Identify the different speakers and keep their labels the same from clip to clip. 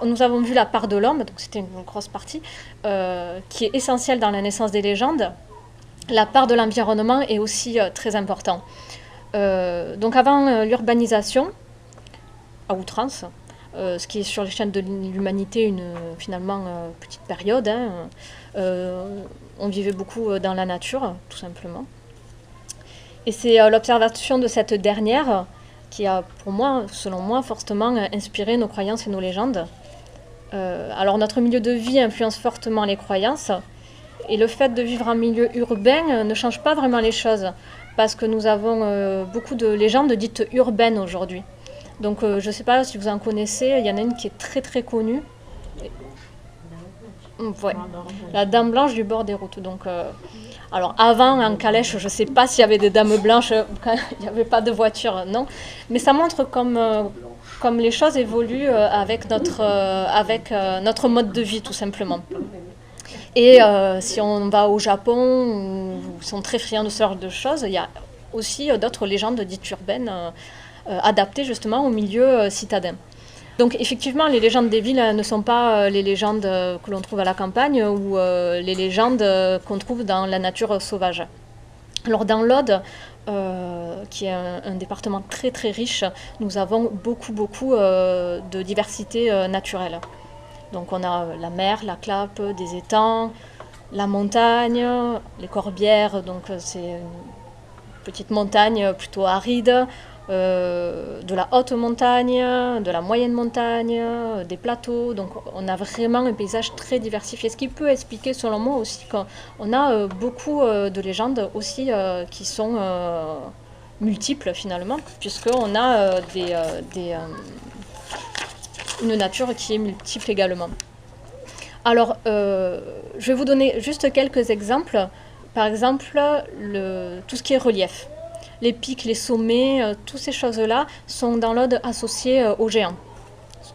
Speaker 1: Nous avons vu la part de l'homme, donc c'était une grosse partie, qui est essentielle dans la naissance des légendes. La part de l'environnement est aussi très importante. Donc avant l'urbanisation, à outrance, ce qui est sur l'échelle de l'humanité finalement petite période, on vivait beaucoup dans la nature, tout simplement. Et c'est l'observation de cette dernière qui a, pour moi, selon moi, fortement inspiré nos croyances et nos légendes. Alors notre milieu de vie influence fortement les croyances, et le fait de vivre en milieu urbain ne change pas vraiment les choses, parce que nous avons beaucoup de légendes dites urbaines aujourd'hui. Donc je ne sais pas si vous en connaissez, il y en a une qui est très très connue. Ouais. La dame blanche du bord des routes. Donc, alors avant, en calèche, je ne sais pas s'il y avait des dames blanches quand il n'y avait pas de voiture, non. Mais ça montre comme les choses évoluent avec notre mode de vie, tout simplement. Et si on va au Japon, où ils sont très friands de ce genre de choses, il y a aussi d'autres légendes dites urbaines adaptées justement au milieu citadin. Donc effectivement, les légendes des villes ne sont pas les légendes que l'on trouve à la campagne ou les légendes qu'on trouve dans la nature sauvage. Alors dans l'Aude, qui est un département très très riche, nous avons beaucoup de diversité naturelle. Donc on a la mer, la Clappe, des étangs, la montagne, les Corbières, donc c'est une petite montagne plutôt aride, de la haute montagne, de la moyenne montagne, des plateaux. Donc on a vraiment un paysage très diversifié, ce qui peut expliquer selon moi aussi qu'on a beaucoup de légendes aussi qui sont multiples finalement, puisqu'on a une nature qui est multiple également. Alors je vais vous donner juste quelques exemples. Par exemple, tout ce qui est relief. Les pics, les sommets, toutes ces choses-là sont dans l'Aude associées aux géants.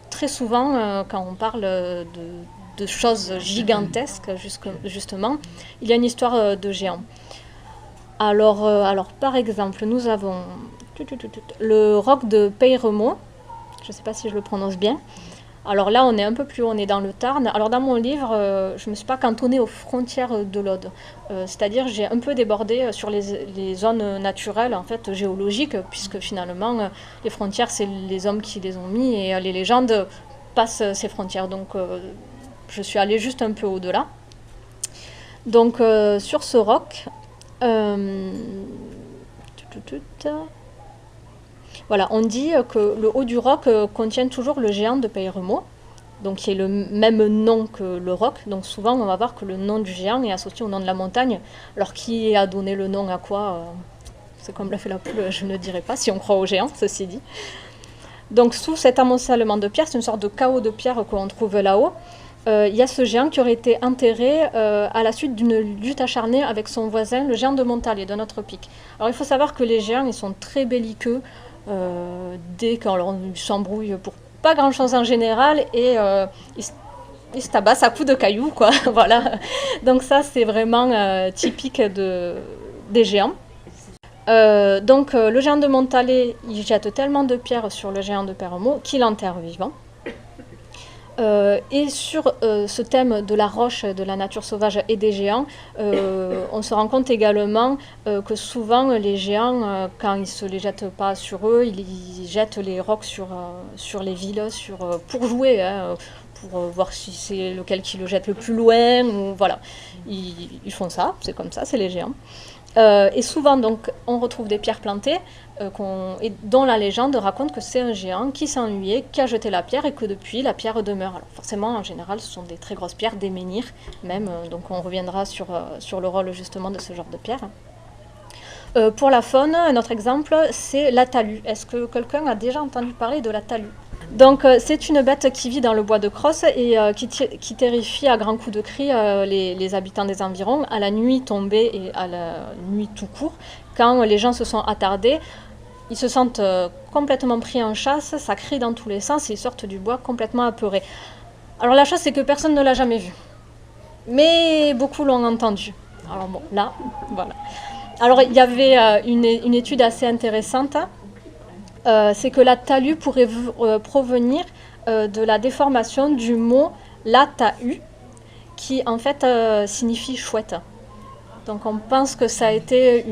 Speaker 1: Très souvent, quand on parle de choses gigantesques, justement, il y a une histoire de géants. Alors, par exemple, nous avons le roc de Peyremont, je ne sais pas si je le prononce bien. Alors là, on est un peu plus haut, on est dans le Tarn. Alors dans mon livre, je ne me suis pas cantonnée aux frontières de l'Aude. C'est-à-dire j'ai un peu débordé sur les zones naturelles, en fait, géologiques, puisque finalement, les frontières, c'est les hommes qui les ont mis, et les légendes passent ces frontières. Donc je suis allée juste un peu au-delà. Donc sur ce roc, voilà, on dit que le haut du roc contient toujours le géant de Peyremont, donc qui est le même nom que le roc. Donc souvent, on va voir que le nom du géant est associé au nom de la montagne. Alors qui a donné le nom à quoi c'est comme l'a fait la poule, je ne dirais pas, si on croit au géant, ceci dit. Donc sous cet amoncellement de pierres, c'est une sorte de chaos de pierres que l'on trouve là-haut. Il y a ce géant qui aurait été enterré à la suite d'une lutte acharnée avec son voisin, le géant de Montalet, d'un autre pic. Alors il faut savoir que les géants, ils sont très belliqueux dès qu'on s'embrouille pour pas grand chose en général, et ils se tabassent à coups de cailloux, quoi. Voilà. Donc ça, c'est vraiment typique des géants. Donc le géant de Montalet, il jette tellement de pierres sur le géant de Peyremont qu'il enterre vivant. Et sur ce thème de la roche, de la nature sauvage et des géants, on se rend compte également que souvent les géants, quand ils ne se les jettent pas sur eux, ils jettent les rocs sur les villes, pour jouer, pour voir si c'est lequel qui le jette le plus loin. Ou, voilà. Ils font ça, c'est comme ça, c'est les géants. Et souvent, donc, on retrouve des pierres plantées et dont la légende raconte que c'est un géant qui s'est ennuyé, qui a jeté la pierre et que depuis, la pierre demeure. Alors forcément, en général, ce sont des très grosses pierres, des menhirs même, donc on reviendra sur le rôle justement de ce genre de pierre. Pour la faune, un autre exemple, c'est la talus. Est-ce que quelqu'un a déjà entendu parler de la talus ? Donc c'est une bête qui vit dans le bois de Crosse et qui terrifie à grands coups de cri les habitants des environs à la nuit tombée et à la nuit tout court. Quand les gens se sont attardés, ils se sentent complètement pris en chasse, ça crie dans tous les sens et ils sortent du bois complètement apeurés. Alors la chose, c'est que personne ne l'a jamais vue, mais beaucoup l'ont entendu. Alors bon, là, voilà. Alors il y avait une étude assez intéressante. C'est que la talus pourrait provenir de la déformation du mot Latahu, qui en fait signifie chouette. Donc on pense que ça a été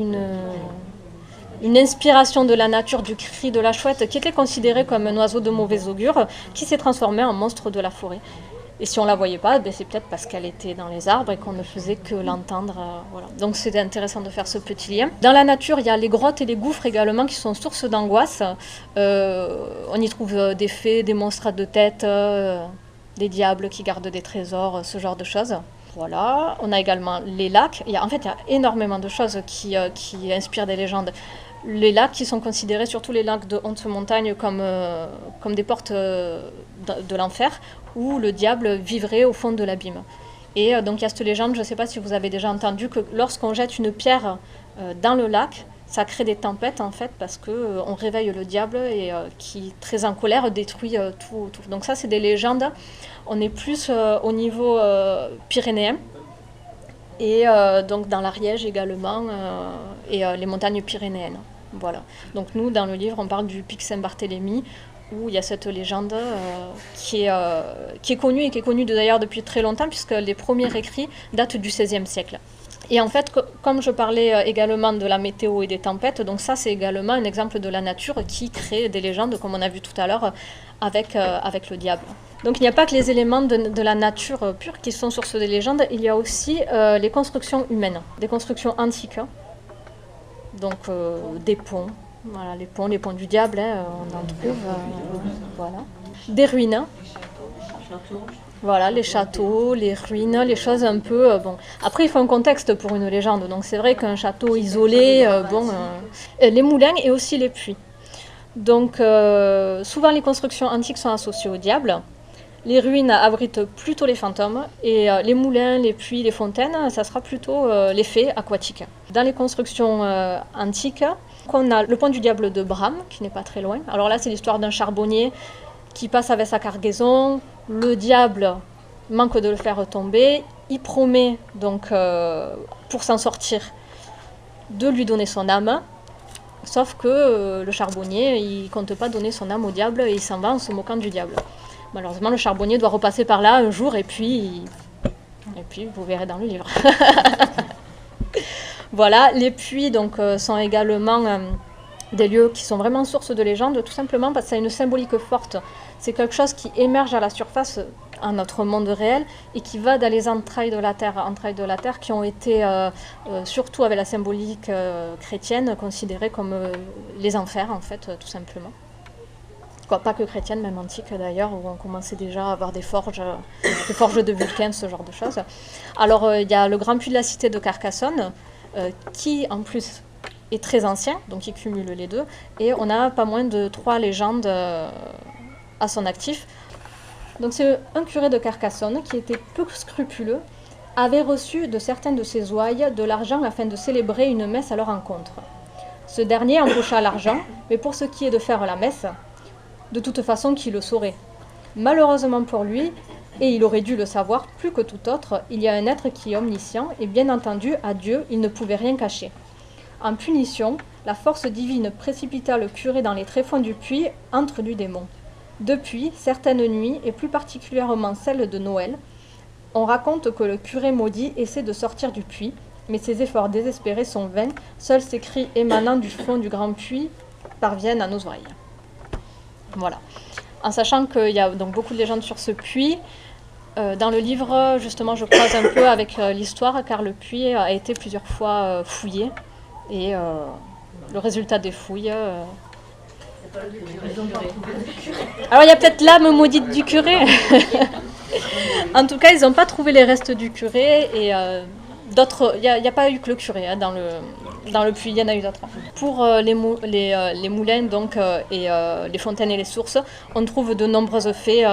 Speaker 1: une inspiration de la nature du cri de la chouette, qui était considéré comme un oiseau de mauvais augure, qui s'est transformé en monstre de la forêt. Et si on ne la voyait pas, c'est peut-être parce qu'elle était dans les arbres et qu'on ne faisait que l'entendre. Voilà. Donc c'était intéressant de faire ce petit lien. Dans la nature, il y a les grottes et les gouffres également qui sont source d'angoisse. On y trouve des fées, des monstres à deux têtes, des diables qui gardent des trésors, ce genre de choses. Voilà. On a également les lacs. Il y a énormément de choses qui inspirent des légendes. Les lacs qui sont considérés, surtout les lacs de haute montagne, comme des portes de l'enfer, où le diable vivrait au fond de l'abîme. Et donc il y a cette légende, je ne sais pas si vous avez déjà entendu, que lorsqu'on jette une pierre dans le lac, ça crée des tempêtes en fait, parce qu'on réveille le diable et qui, très en colère, détruit tout. Donc ça, c'est des légendes. On est plus au niveau pyrénéen. Et donc dans l'Ariège également, et les montagnes pyrénéennes. Voilà. Donc nous, dans le livre, on parle du pic Saint-Barthélemy, où il y a cette légende qui est connue, et qui est connue d'ailleurs depuis très longtemps, puisque les premiers écrits datent du XVIe siècle. Et en fait, comme je parlais également de la météo et des tempêtes, donc ça c'est également un exemple de la nature qui crée des légendes, comme on a vu tout à l'heure, avec le diable. Donc il n'y a pas que les éléments de la nature pure qui sont source des légendes, il y a aussi les constructions humaines, des constructions antiques, donc des ponts, voilà, les ponts du diable, on en trouve, voilà. Des ruines, voilà, les châteaux, les ruines, les choses un peu... bon. Après, il faut un contexte pour une légende, donc c'est vrai qu'un château isolé, les moulins et aussi les puits. Donc souvent les constructions antiques sont associées au diable. Les ruines abritent plutôt les fantômes et les moulins, les puits, les fontaines, ça sera plutôt les fées aquatiques. Dans les constructions antiques, on a le pont du diable de Bram, qui n'est pas très loin. Alors là, c'est l'histoire d'un charbonnier qui passe avec sa cargaison. Le diable manque de le faire tomber. Il promet donc, pour s'en sortir, de lui donner son âme. Sauf que le charbonnier, il ne compte pas donner son âme au diable et il s'en va en se moquant du diable. Malheureusement, le charbonnier doit repasser par là un jour et puis vous verrez dans le livre. Voilà, les puits donc, sont également des lieux qui sont vraiment source de légende, tout simplement parce que ça a une symbolique forte. C'est quelque chose qui émerge à la surface à notre monde réel et qui va dans les entrailles de la terre qui ont été, surtout avec la symbolique chrétienne, considérées comme les enfers, en fait, tout simplement. Pas que chrétienne, même antique d'ailleurs, où on commençait déjà à avoir des forges de Vulcain, ce genre de choses. Alors il y a le grand puits de la cité de Carcassonne, qui en plus est très ancien, donc il cumule les deux, et on a pas moins de 3 légendes à son actif. Donc c'est un curé de Carcassonne qui était peu scrupuleux, avait reçu de certains de ses ouailles de l'argent afin de célébrer une messe à leur encontre. Ce dernier empocha l'argent, mais pour ce qui est de faire la messe, de toute façon qui le saurait. Malheureusement pour lui, et il aurait dû le savoir plus que tout autre, il y a un être qui est omniscient, et bien entendu, à Dieu, il ne pouvait rien cacher. En punition, la force divine précipita le curé dans les tréfonds du puits, antre du démon. Depuis, certaines nuits, et plus particulièrement celles de Noël, on raconte que le curé maudit essaie de sortir du puits, mais ses efforts désespérés sont vains, seuls ses cris émanant du fond du grand puits parviennent à nos oreilles. Voilà. En sachant qu'il y a donc beaucoup de légendes sur ce puits, dans le livre, justement, je croise un peu avec l'histoire, car le puits a été plusieurs fois fouillé, et le résultat des fouilles... Alors il y a peut-être l'âme maudite du curé. En tout cas, ils n'ont pas trouvé les restes du curé, et d'autres... Il n'y a pas eu que le curé dans le puits, il y en a eu d'autres. Pour les moulins donc, et les fontaines et les sources, on trouve de nombreuses fées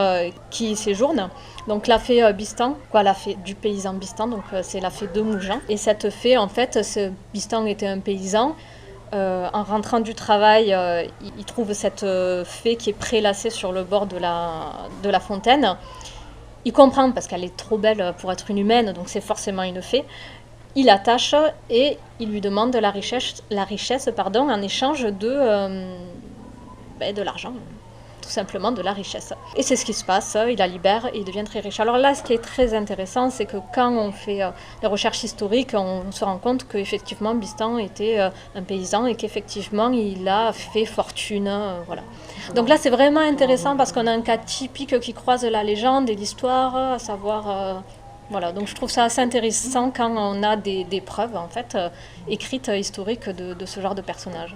Speaker 1: qui y séjournent. Donc la fée Bistan, la fée du paysan Bistan, donc c'est la fée de Mougins. Et cette fée, en fait, ce Bistan était un paysan. En rentrant du travail, il trouve cette fée qui est prélassée sur le bord de la fontaine. Il comprend parce qu'elle est trop belle pour être une humaine, donc c'est forcément une fée. Il l'attache et il lui demande la richesse en échange de l'argent, tout tout simplement de la richesse. Et c'est ce qui se passe, il la libère et il devient très riche. Alors là, ce qui est très intéressant, c'est que quand on fait des recherches historiques, on se rend compte qu'effectivement Bistan était un paysan et qu'effectivement il a fait fortune. Voilà. Donc là, c'est vraiment intéressant parce qu'on a un cas typique qui croise la légende et l'histoire, à savoir... voilà, donc je trouve ça assez intéressant quand on a des preuves en fait écrites, historiques de ce genre de personnage.